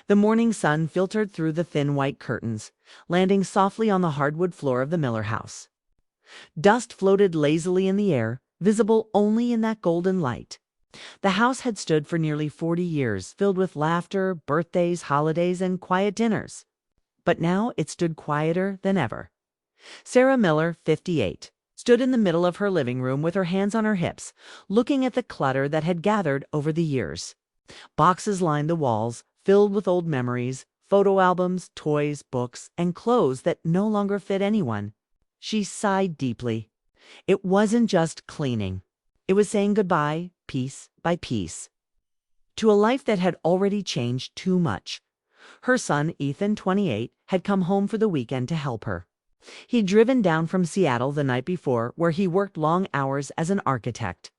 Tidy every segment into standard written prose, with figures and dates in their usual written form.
The morning sun filtered through the thin white curtains, landing softly on the hardwood floor of the Miller house. Dust floated lazily in the air, visible only in that golden light. The house had stood for nearly 40 years, filled with laughter, birthdays, holidays, and quiet dinners. But now it stood quieter than ever. Sarah Miller, 58, stood in the middle of her living room with her hands on her hips, looking at the clutter that had gathered over the years. Boxes lined the walls, filled with old memories, photo albums, toys, books, and clothes that no longer fit anyone. She sighed deeply. It wasn't just cleaning. It was saying goodbye, piece by piece, to a life that had already changed too much. Her son, Ethan, 28, had come home for the weekend to help her. He'd driven down from Seattle the night before, where he worked long hours as an architect.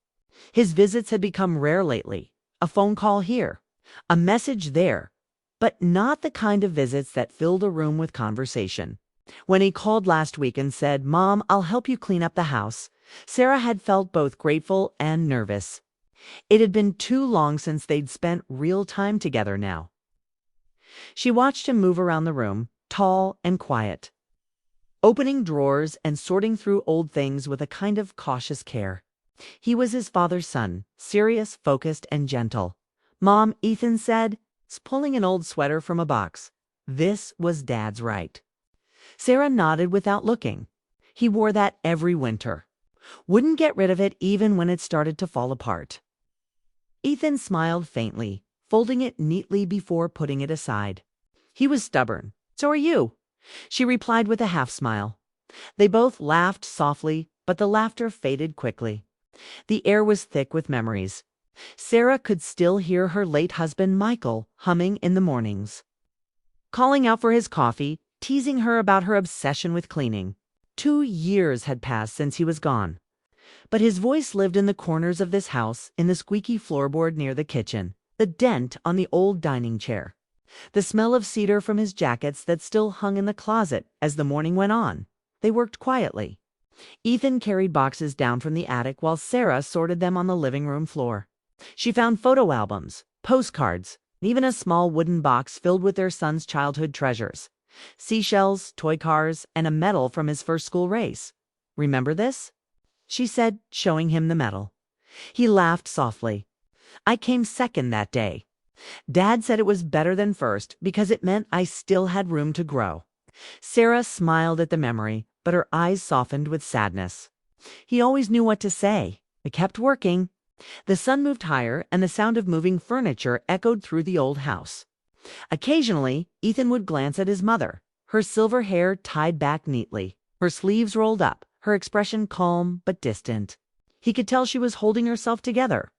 His visits had become rare lately. A phone call here, a message there, but not the kind of visits that filled a room with conversation. When he called last week and said, "Mom, I'll help you clean up the house," Sarah had felt both grateful and nervous. It had been too long since they'd spent real time together now. She watched him move around the room, tall and quiet, opening drawers and sorting through old things with a kind of cautious care. He was his father's son, serious, focused, and gentle. "Mom," Ethan said, pulling an old sweater from a box. "This was Dad's right." Sarah nodded without looking. He wore that every winter. Wouldn't get rid of it even when it started to fall apart. Ethan smiled faintly, folding it neatly before putting it aside. He was stubborn. "So are you," she replied with a half smile. They both laughed softly, but the laughter faded quickly. The air was thick with memories. Sarah could still hear her late husband Michael humming in the mornings, calling out for his coffee, teasing her about her obsession with cleaning. 2 years had passed since he was gone. But his voice lived in the corners of this house, in the squeaky floorboard near the kitchen, the dent on the old dining chair, the smell of cedar from his jackets that still hung in the closet as the morning went on. They worked quietly. Ethan carried boxes down from the attic while Sarah sorted them on the living room floor. She found photo albums, postcards, and even a small wooden box filled with their son's childhood treasures. Seashells, toy cars, and a medal from his first school race. "Remember this?" she said, showing him the medal. He laughed softly. "I came second that day. Dad said it was better than first because it meant I still had room to grow." Sarah smiled at the memory, but her eyes softened with sadness. He always knew what to say. It kept working. The sun moved higher, and the sound of moving furniture echoed through the old house. Occasionally, Ethan would glance at his mother, her silver hair tied back neatly, her sleeves rolled up, her expression calm but distant. He could tell she was holding herself together.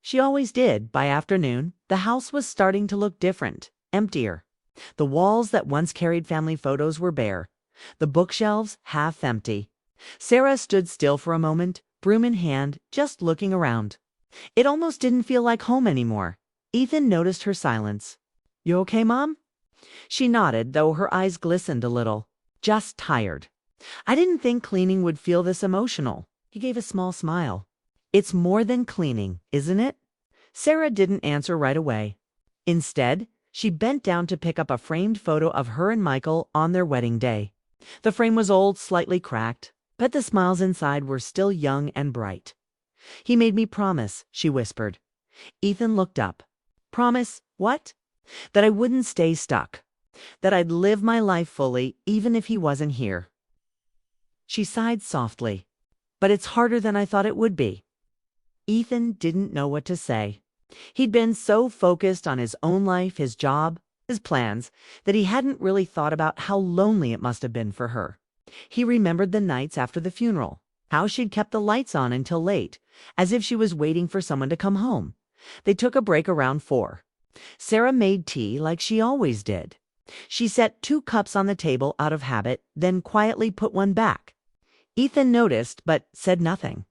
She always did. By afternoon, the house was starting to look different, emptier. The walls that once carried family photos were bare, the bookshelves half empty. Sarah stood still for a moment, broom in hand, just looking around. It almost didn't feel like home anymore. Ethan noticed her silence. "You okay, Mom?" She nodded, though her eyes glistened a little. "Just tired. I didn't think cleaning would feel this emotional." He gave a small smile. "It's more than cleaning, isn't it?" Sarah didn't answer right away. Instead, she bent down to pick up a framed photo of her and Michael on their wedding day. The frame was old, slightly cracked, but the smiles inside were still young and bright. "He made me promise," she whispered. Ethan looked up. "Promise what?" "That I wouldn't stay stuck. That I'd live my life fully, even if he wasn't here." She sighed softly. "But it's harder than I thought it would be." Ethan didn't know what to say. He'd been so focused on his own life, his job, his plans, that he hadn't really thought about how lonely it must have been for her. He remembered the nights after the funeral, how she'd kept the lights on until late, as if she was waiting for someone to come home. They took a break around 4. Sarah made tea like she always did. She set 2 cups on the table out of habit, then quietly put one back. Ethan noticed, but said nothing.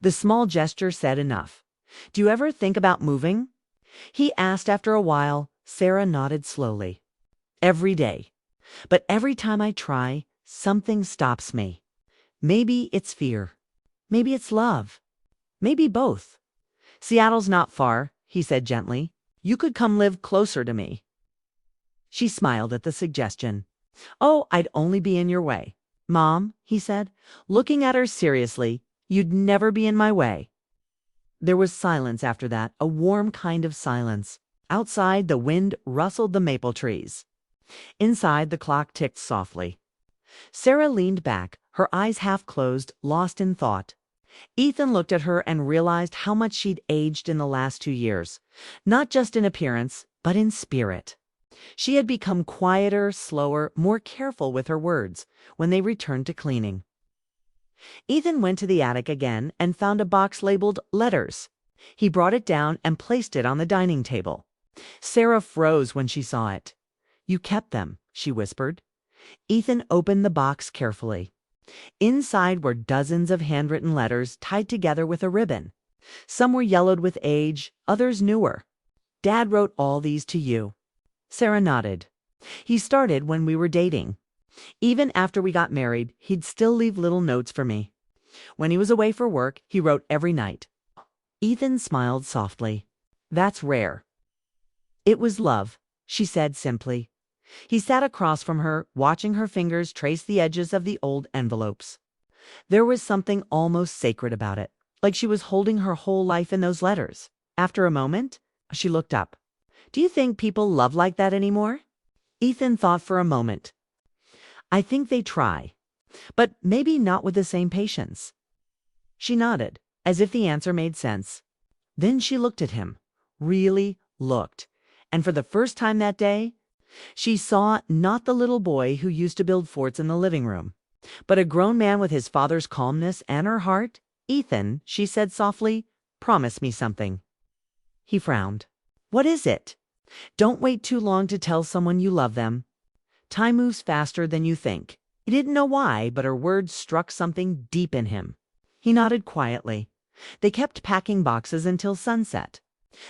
The small gesture said enough. "Do you ever think about moving?" he asked after a while. Sarah nodded slowly. "Every day. But every time I try, something stops me. Maybe it's fear. Maybe it's love. Maybe both." "Seattle's not far," he said gently. "You could come live closer to me." She smiled at the suggestion. "Oh, I'd only be in your way." "Mom," he said, looking at her seriously, "you'd never be in my way." There was silence after that, a warm kind of silence. Outside, the wind rustled the maple trees. Inside, the clock ticked softly. Sarah leaned back, her eyes half closed, lost in thought. Ethan looked at her and realized how much she'd aged in the last 2 years, not just in appearance, but in spirit. She had become quieter, slower, more careful with her words when they returned to cleaning. Ethan went to the attic again and found a box labeled Letters. He brought it down and placed it on the dining table. Sarah froze when she saw it. "You kept them," she whispered. Ethan opened the box carefully. Inside were dozens of handwritten letters tied together with a ribbon. Some were yellowed with age, others newer. "Dad wrote all these to you." Sarah nodded. "He started when we were dating. Even after we got married, he'd still leave little notes for me. When he was away for work, he wrote every night." Ethan smiled softly. "That's rare." "It was love," she said simply. He sat across from her, watching her fingers trace the edges of the old envelopes. There was something almost sacred about it, like she was holding her whole life in those letters. After a moment, she looked up. "Do you think people love like that anymore?" Ethan thought for a moment. "I think they try, but maybe not with the same patience." She nodded, as if the answer made sense. Then she looked at him, really looked, and for the first time that day, she saw not the little boy who used to build forts in the living room, but a grown man with his father's calmness and her heart. "Ethan," she said softly, "promise me something." He frowned. "What is it?" "Don't wait too long to tell someone you love them. Time moves faster than you think." He didn't know why, but her words struck something deep in him. He nodded quietly. They kept packing boxes until sunset.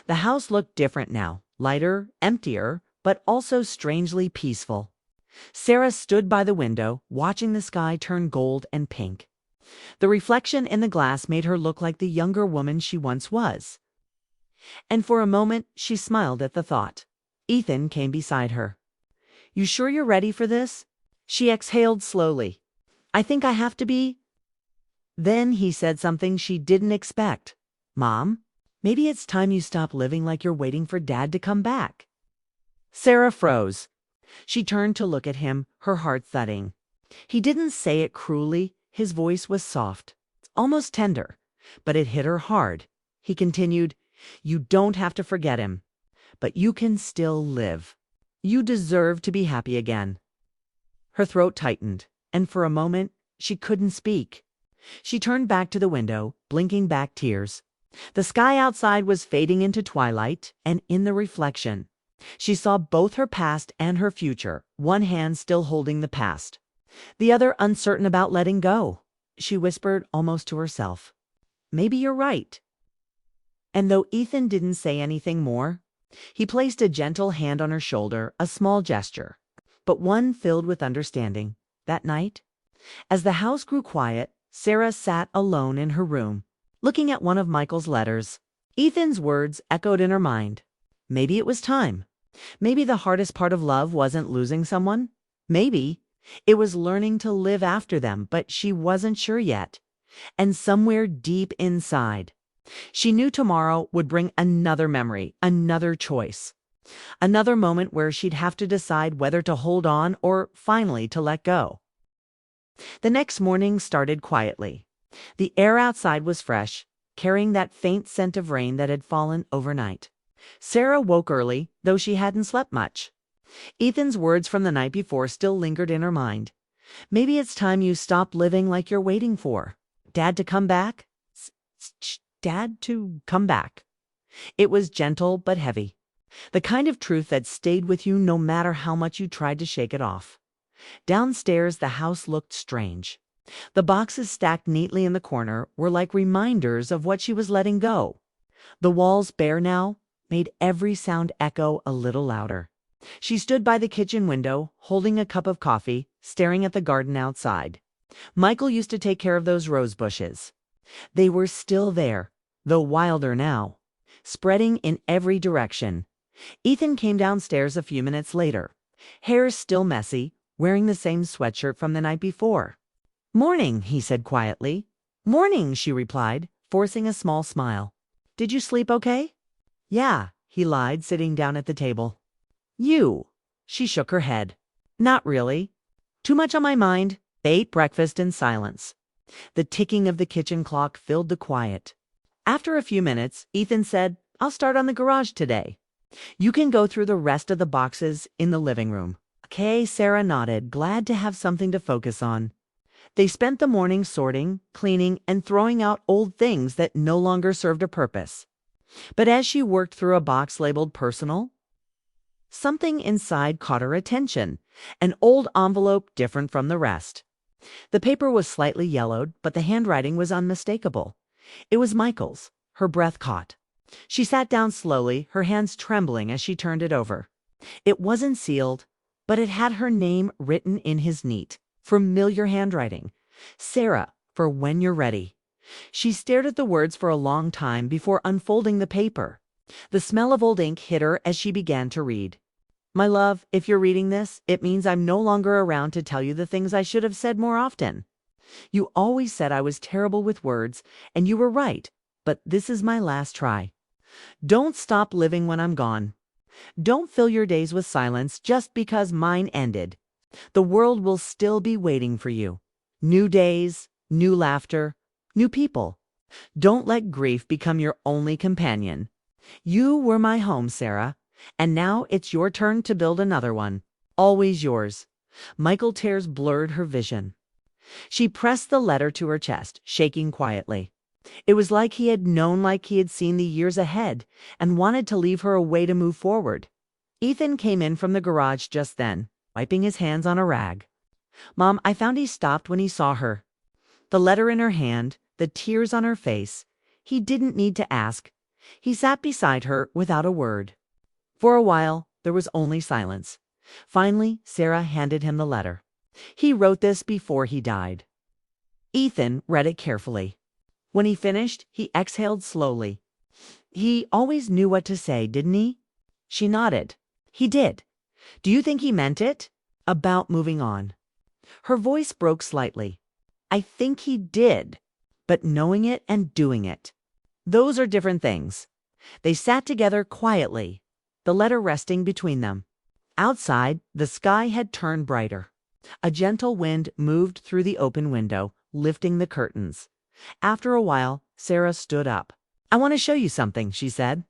The house looked different now, lighter, emptier, but also strangely peaceful. Sarah stood by the window, watching the sky turn gold and pink. The reflection in the glass made her look like the younger woman she once was. And for a moment, she smiled at the thought. Ethan came beside her. "You sure you're ready for this?" She exhaled slowly. "I think I have to be." Then he said something she didn't expect. "Mom, maybe it's time you stop living like you're waiting for Dad to come back." Sarah froze. She turned to look at him, her heart thudding. He didn't say it cruelly. His voice was soft, almost tender, but it hit her hard. He continued, "You don't have to forget him, but you can still live. You deserve to be happy again." Her throat tightened, and for a moment, she couldn't speak. She turned back to the window, blinking back tears. The sky outside was fading into twilight, and in the reflection, she saw both her past and her future, one hand still holding the past, the other uncertain about letting go. She whispered almost to herself, "Maybe you're right." And though Ethan didn't say anything more, he placed a gentle hand on her shoulder, a small gesture, but one filled with understanding. That night, as the house grew quiet, Sarah sat alone in her room, looking at one of Michael's letters. Ethan's words echoed in her mind. Maybe it was time. Maybe the hardest part of love wasn't losing someone. Maybe it was learning to live after them, but she wasn't sure yet. And somewhere deep inside, she knew tomorrow would bring another memory, another choice, another moment where she'd have to decide whether to hold on or finally to let go. The next morning started quietly. The air outside was fresh, carrying that faint scent of rain that had fallen overnight. Sarah woke early, though she hadn't slept much. Ethan's words from the night before still lingered in her mind. "Maybe it's time you stop living like you're waiting for Dad to come back." Dad to come back. It was gentle but heavy. The kind of truth that stayed with you no matter how much you tried to shake it off. Downstairs, the house looked strange. The boxes stacked neatly in the corner were like reminders of what she was letting go. The walls, bare now, made every sound echo a little louder. She stood by the kitchen window, holding a cup of coffee, staring at the garden outside. Michael used to take care of those rose bushes. They were still there, though wilder now, spreading in every direction. Ethan came downstairs a few minutes later. hair still messy, wearing the same sweatshirt from the night before. "Morning," he said quietly. "Morning," she replied, forcing a small smile. "Did you sleep okay?" "Yeah," he lied, sitting down at the table. "You?" She shook her head. "Not really. Too much on my mind." They ate breakfast in silence. The ticking of the kitchen clock filled the quiet. After a few minutes, Ethan said, "I'll start on the garage today. You can go through the rest of the boxes in the living room." Okay, Sarah nodded, glad to have something to focus on. They spent the morning sorting, cleaning, and throwing out old things that no longer served a purpose. But as she worked through a box labeled personal, something inside caught her attention, an old envelope different from the rest. The paper was slightly yellowed, but the handwriting was unmistakable. It was Michael's. Her breath caught. She sat down slowly, her hands trembling as she turned it over. It wasn't sealed, but it had her name written in his neat, familiar handwriting. "Sarah, for when you're ready." She stared at the words for a long time before unfolding the paper. The smell of old ink hit her as she began to read. "My love, if you're reading this, it means I'm no longer around to tell you the things I should have said more often. You always said I was terrible with words, and you were right, but this is my last try. Don't stop living when I'm gone. Don't fill your days with silence just because mine ended. The world will still be waiting for you. New days, new laughter, new people. Don't let grief become your only companion. You were my home, Sarah, and now it's your turn to build another one. Always yours." Michael tears blurred her vision. She pressed the letter to her chest, shaking quietly. It was like he had known, like he had seen the years ahead, and wanted to leave her a way to move forward. Ethan came in from the garage just then, wiping his hands on a rag. "Mom, I found he stopped when he saw her." The letter in her hand, the tears on her face. He didn't need to ask. He sat beside her without a word. For a while, there was only silence. Finally, Sarah handed him the letter. "He wrote this before he died." Ethan read it carefully. When he finished, he exhaled slowly. "He always knew what to say, didn't he?" She nodded. "He did. Do you think he meant it? About moving on?" Her voice broke slightly. "I think he did, but knowing it and doing it, those are different things." They sat together quietly, the letter resting between them. Outside, the sky had turned brighter. A gentle wind moved through the open window, lifting the curtains. After a while, Sarah stood up. "I want to show you something," she said.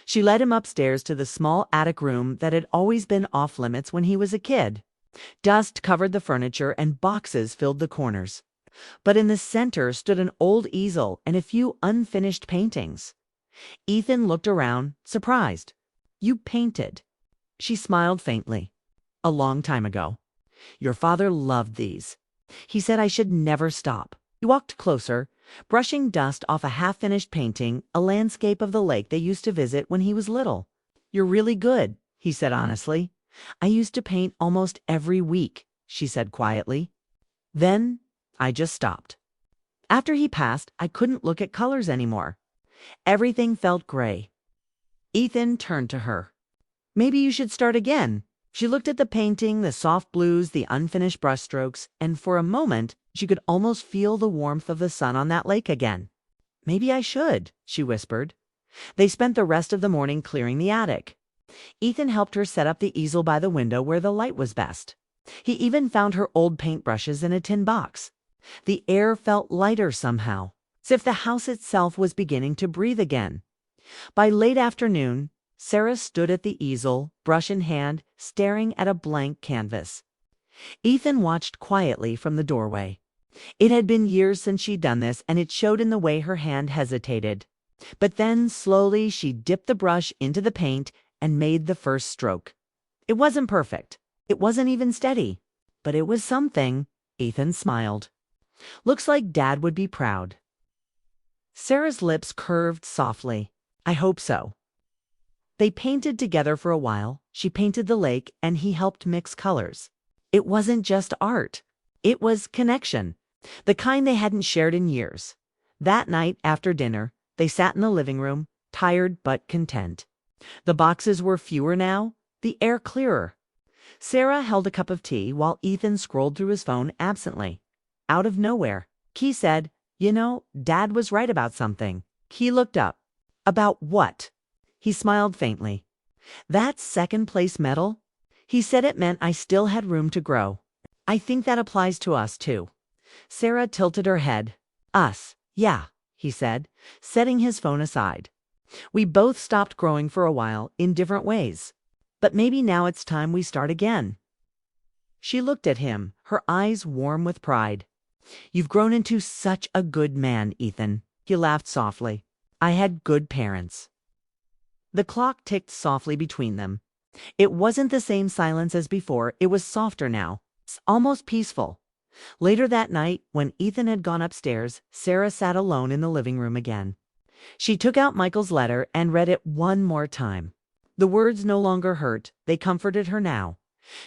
She led him upstairs to the small attic room that had always been off limits when he was a kid. Dust covered the furniture and boxes filled the corners. But in the center stood an old easel and a few unfinished paintings. Ethan looked around, surprised. "You painted." She smiled faintly. "A long time ago. Your father loved these. He said I should never stop." He walked closer, brushing dust off a half-finished painting, a landscape of the lake they used to visit when he was little. "You're really good," he said honestly. "I used to paint almost every week," she said quietly. "Then I just stopped. After he passed, I couldn't look at colors anymore. Everything felt gray." Ethan turned to her. "Maybe you should start again." She looked at the painting, the soft blues, the unfinished brushstrokes, and for a moment she could almost feel the warmth of the sun on that lake again. "Maybe I should," she whispered. They spent the rest of the morning clearing the attic. Ethan helped her set up the easel by the window where the light was best. He even found her old paintbrushes in a tin box. The air felt lighter somehow, as if the house itself was beginning to breathe again. By late afternoon, Sarah stood at the easel, brush in hand, staring at a blank canvas. Ethan watched quietly from the doorway. It had been years since she'd done this, and it showed in the way her hand hesitated. But then, slowly, she dipped the brush into the paint and made the first stroke. It wasn't perfect. It wasn't even steady. But it was something. Ethan smiled. "Looks like Dad would be proud." Sarah's lips curved softly. "I hope so." They painted together for a while. She painted the lake, and he helped mix colors. It wasn't just art. It was connection, the kind they hadn't shared in years. That night, after dinner, they sat in the living room, tired but content. The boxes were fewer now, the air clearer. Sarah held a cup of tea while Ethan scrolled through his phone absently. Out of nowhere, Key said, "You know, Dad was right about something." He looked up. "About what?" He smiled faintly. "That second place medal?" He said it meant I still had room to grow. "I think that applies to us, too." Sarah tilted her head. "Us, yeah," he said, setting his phone aside. "We both stopped growing for a while in different ways. But maybe now it's time we start again." She looked at him, her eyes warm with pride. "You've grown into such a good man, Ethan." He laughed softly. "I had good parents." The clock ticked softly between them. It wasn't the same silence as before, it was softer now, almost peaceful. Later that night, when Ethan had gone upstairs, Sarah sat alone in the living room again. She took out Michael's letter and read it one more time. The words no longer hurt, they comforted her now.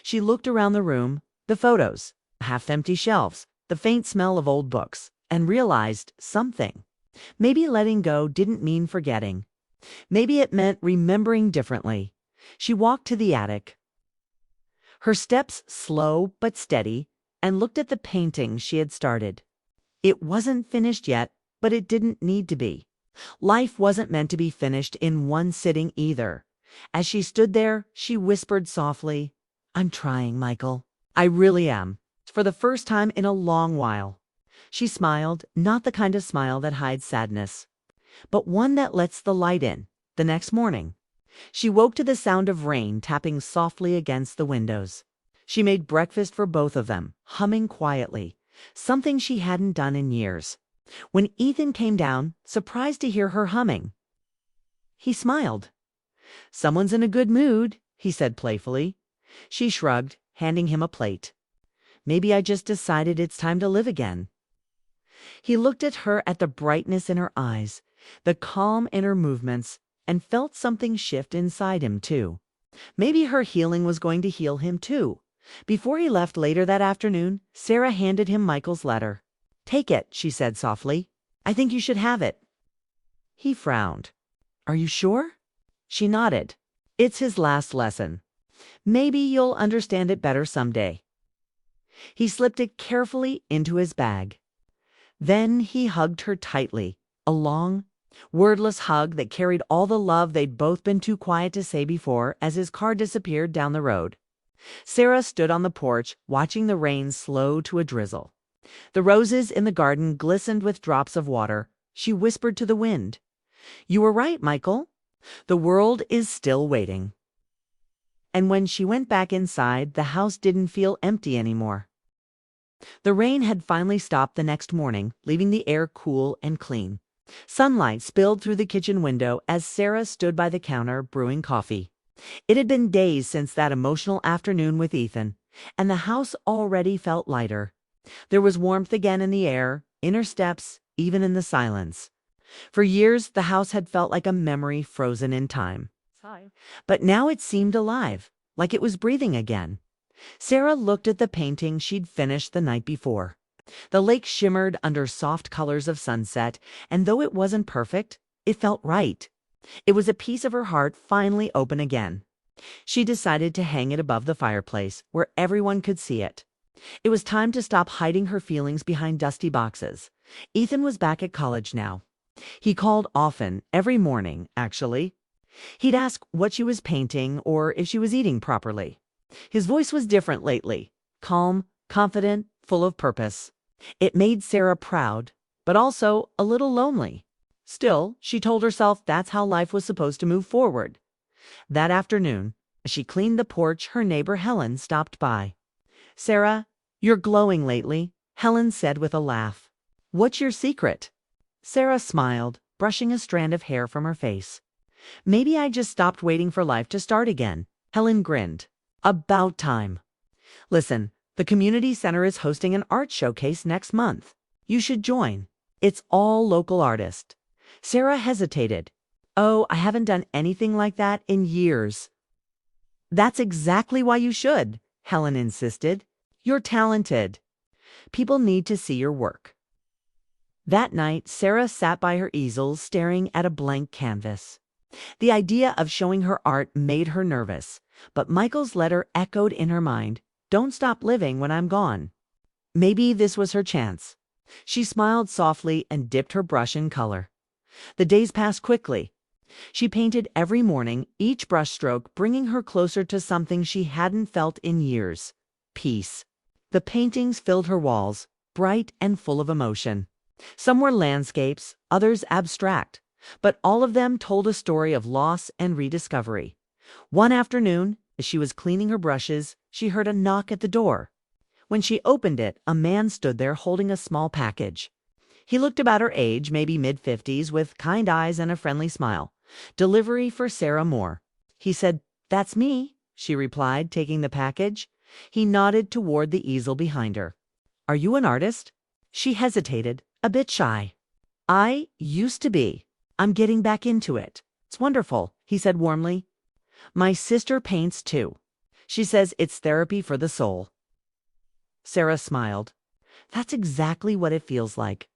She looked around the room, the photos, half-empty shelves, the faint smell of old books, and realized something. Maybe letting go didn't mean forgetting. Maybe it meant remembering differently. She walked to the attic, her steps slow but steady, and looked at the painting she had started. It wasn't finished yet, but it didn't need to be. Life wasn't meant to be finished in one sitting either. As she stood there, she whispered softly, "I'm trying, Michael. I really am. For the first time in a long while." She smiled, not the kind of smile that hides sadness, but one that lets the light in. The next morning, she woke to the sound of rain tapping softly against the windows. She made breakfast for both of them, humming quietly, something she hadn't done in years. When Ethan came down, surprised to hear her humming, he smiled. "Someone's in a good mood," he said playfully. She shrugged, handing him a plate. "Maybe I just decided it's time to live again." He looked at her, at the brightness in her eyes, the calm in her movements, and felt something shift inside him, too. Maybe her healing was going to heal him, too. Before he left later that afternoon, Sarah handed him Michael's letter. "Take it," she said softly. "I think you should have it." He frowned. "Are you sure?" She nodded. "It's his last lesson. Maybe you'll understand it better someday." He slipped it carefully into his bag. Then he hugged her tightly, a long, wordless hug that carried all the love they'd both been too quiet to say before as his car disappeared down the road. Sarah stood on the porch, watching the rain slow to a drizzle. The roses in the garden glistened with drops of water. She whispered to the wind, "You were right, Michael. The world is still waiting." And when she went back inside, the house didn't feel empty anymore. The rain had finally stopped the next morning, leaving the air cool and clean. Sunlight spilled through the kitchen window as Sarah stood by the counter brewing coffee. It had been days since that emotional afternoon with Ethan, and the house already felt lighter. There was warmth again in the air, in her steps, even in the silence. For years, the house had felt like a memory frozen in time. But now it seemed alive, like it was breathing again. Sarah looked at the painting she'd finished the night before. The lake shimmered under soft colors of sunset, and though it wasn't perfect, it felt right. It was a piece of her heart finally open again. She decided to hang it above the fireplace, where everyone could see it. It was time to stop hiding her feelings behind dusty boxes. Ethan was back at college now. He called often, every morning, actually. He'd ask what she was painting or if she was eating properly. His voice was different lately, calm, confident, full of purpose. It made Sarah proud, but also a little lonely. Still, she told herself that's how life was supposed to move forward. That afternoon, as she cleaned the porch, her neighbor Helen stopped by. "Sarah, you're glowing lately," Helen said with a laugh. "What's your secret?" Sarah smiled, brushing a strand of hair from her face. "Maybe I just stopped waiting for life to start again." Helen grinned. "About time. Listen, the community center is hosting an art showcase next month. You should join. It's all local artists." Sarah hesitated. "Oh, I haven't done anything like that in years." "That's exactly why you should," Helen insisted. "You're talented. People need to see your work." That night, Sarah sat by her easel staring at a blank canvas. The idea of showing her art made her nervous. But Michael's letter echoed in her mind, "Don't stop living when I'm gone." Maybe this was her chance. She smiled softly and dipped her brush in color. The days passed quickly. She painted every morning, each brushstroke bringing her closer to something she hadn't felt in years: peace. The paintings filled her walls, bright and full of emotion. Some were landscapes, others abstract, but all of them told a story of loss and rediscovery. One afternoon, as she was cleaning her brushes, she heard a knock at the door. When she opened it, a man stood there holding a small package. He looked about her age, maybe mid-50s, with kind eyes and a friendly smile. "Delivery for Sarah Moore." He said, "That's me," she replied, taking the package. He nodded toward the easel behind her. "Are you an artist?" She hesitated, a bit shy. "I used to be. I'm getting back into it." "It's wonderful," he said warmly. "My sister paints too. She says it's therapy for the soul." Sarah smiled. "That's exactly what it feels like."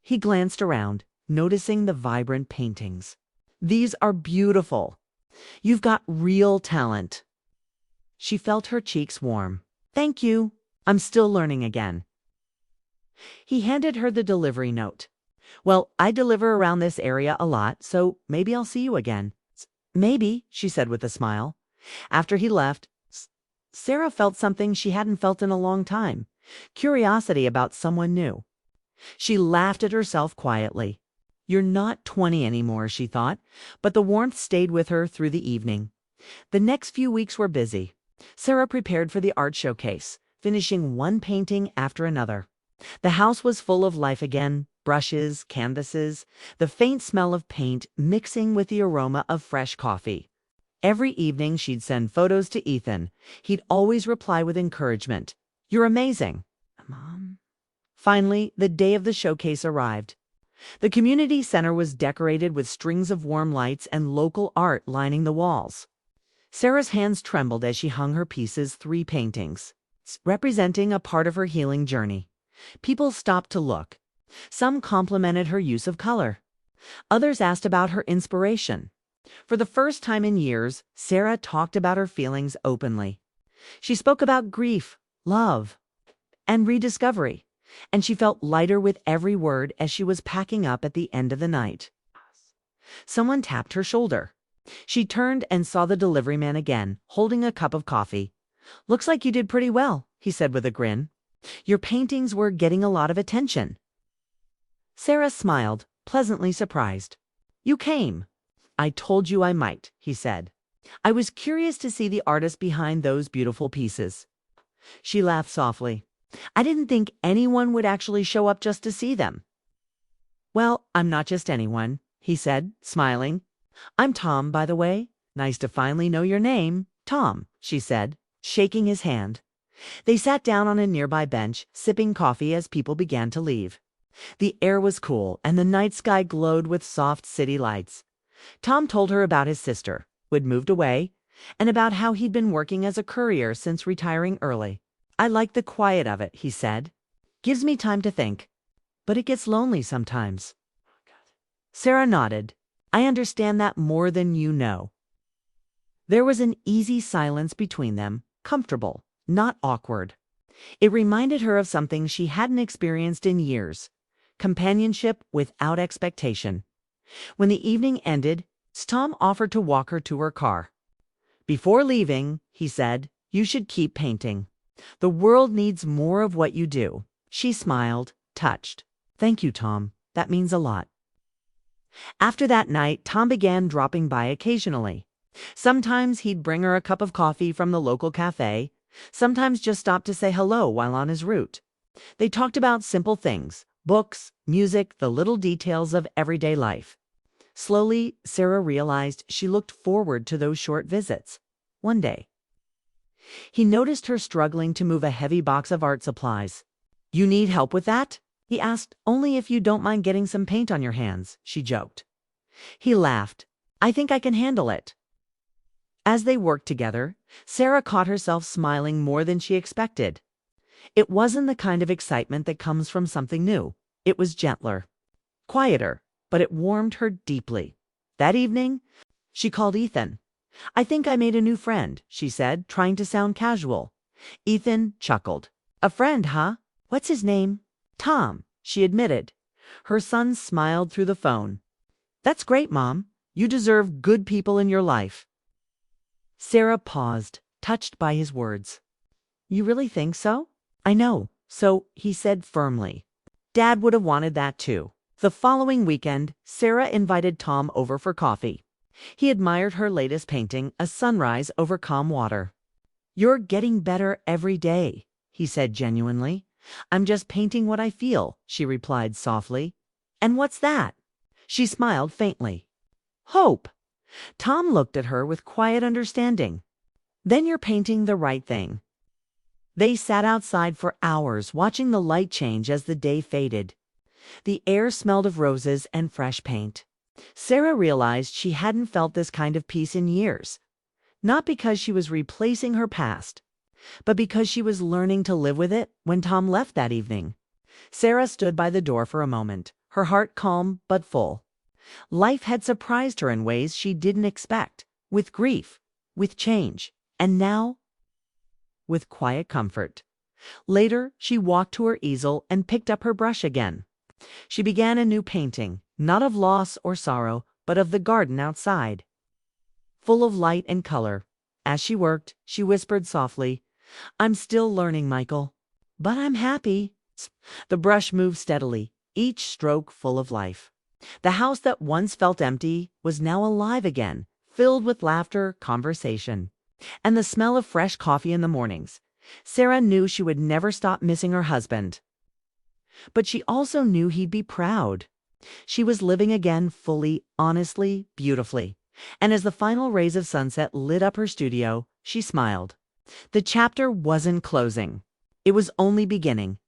He glanced around, noticing the vibrant paintings. "These are beautiful. You've got real talent." She felt her cheeks warm. "Thank you. I'm still learning again." He handed her the delivery note. "Well, I deliver around this area a lot, so maybe I'll see you again." "Maybe," she said with a smile. After he left, Sarah felt something she hadn't felt in a long time: curiosity about someone new. She laughed at herself quietly. "You're not 20 anymore," she thought, but the warmth stayed with her through the evening. The next few weeks were busy. Sarah prepared for the art showcase, finishing one painting after another. The house was full of life again: brushes, canvases, the faint smell of paint mixing with the aroma of fresh coffee. Every evening she'd send photos to Ethan. He'd always reply with encouragement. "You're amazing, Mom." Finally, the day of the showcase arrived. The community center was decorated with strings of warm lights and local art lining the walls. Sarah's hands trembled as she hung her pieces, 3 paintings, representing a part of her healing journey. People stopped to look. Some complimented her use of color. Others asked about her inspiration. For the first time in years, Sarah talked about her feelings openly. She spoke about grief, love, and rediscovery, and she felt lighter with every word as she was packing up at the end of the night. Someone tapped her shoulder. She turned and saw the delivery man again, holding a cup of coffee. "Looks like you did pretty well," he said with a grin. "Your paintings were getting a lot of attention." Sarah smiled, pleasantly surprised. "You came." "I told you I might," he said. "I was curious to see the artist behind those beautiful pieces." She laughed softly. "I didn't think anyone would actually show up just to see them." "Well, I'm not just anyone," he said, smiling. "I'm Tom, by the way. Nice to finally know your name, Tom," she said, shaking his hand. They sat down on a nearby bench, sipping coffee as people began to leave. The air was cool, and the night sky glowed with soft city lights. Tom told her about his sister, who had moved away, and about how he'd been working as a courier since retiring early. "I like the quiet of it," he said. "Gives me time to think. But it gets lonely sometimes." Sarah nodded. "I understand that more than you know." There was an easy silence between them, comfortable, not awkward. It reminded her of something she hadn't experienced in years: companionship without expectation. When the evening ended, Tom offered to walk her to her car. "Before leaving," he said, "you should keep painting. The world needs more of what you do." She smiled, touched. "Thank you, Tom. That means a lot." After that night, Tom began dropping by occasionally. Sometimes he'd bring her a cup of coffee from the local cafe, sometimes just stop to say hello while on his route. They talked about simple things: books, music, the little details of everyday life. Slowly, Sarah realized she looked forward to those short visits. One day, he noticed her struggling to move a heavy box of art supplies. "You need help with that?" he asked. "Only if you don't mind getting some paint on your hands," she joked. He laughed. "I think I can handle it." As they worked together, Sarah caught herself smiling more than she expected. It wasn't the kind of excitement that comes from something new. It was gentler, quieter, but it warmed her deeply. That evening, she called Ethan. I think I made a new friend, she said, trying to sound casual. Ethan chuckled. A friend, huh? What's his name? Tom, she admitted. Her son smiled through the phone. That's great, Mom. You deserve good people in your life. Sarah paused, touched by his words. You really think so? I know, so, he said firmly. Dad would have wanted that too. The following weekend, Sarah invited Tom over for coffee. He admired her latest painting, a sunrise over calm water. You're getting better every day, he said genuinely. I'm just painting what I feel, she replied softly. And what's that? She smiled faintly. Hope. Tom looked at her with quiet understanding. Then you're painting the right thing. They sat outside for hours, watching the light change as the day faded. The air smelled of roses and fresh paint. Sarah realized she hadn't felt this kind of peace in years. Not because she was replacing her past, but because she was learning to live with it when Tom left that evening. Sarah stood by the door for a moment, her heart calm but full. Life had surprised her in ways she didn't expect, with grief, with change, and now, with quiet comfort. Later, she walked to her easel and picked up her brush again. She began a new painting, not of loss or sorrow, but of the garden outside. Full of light and color. As she worked, she whispered softly, I'm still learning, Michael. But I'm happy. The brush moved steadily, each stroke full of life. The house that once felt empty was now alive again, filled with laughter, conversation, and the smell of fresh coffee in the mornings. Sarah knew she would never stop missing her husband. But she also knew he'd be proud. She was living again fully, honestly, beautifully. And as the final rays of sunset lit up her studio, she smiled. The chapter wasn't closing. It was only beginning.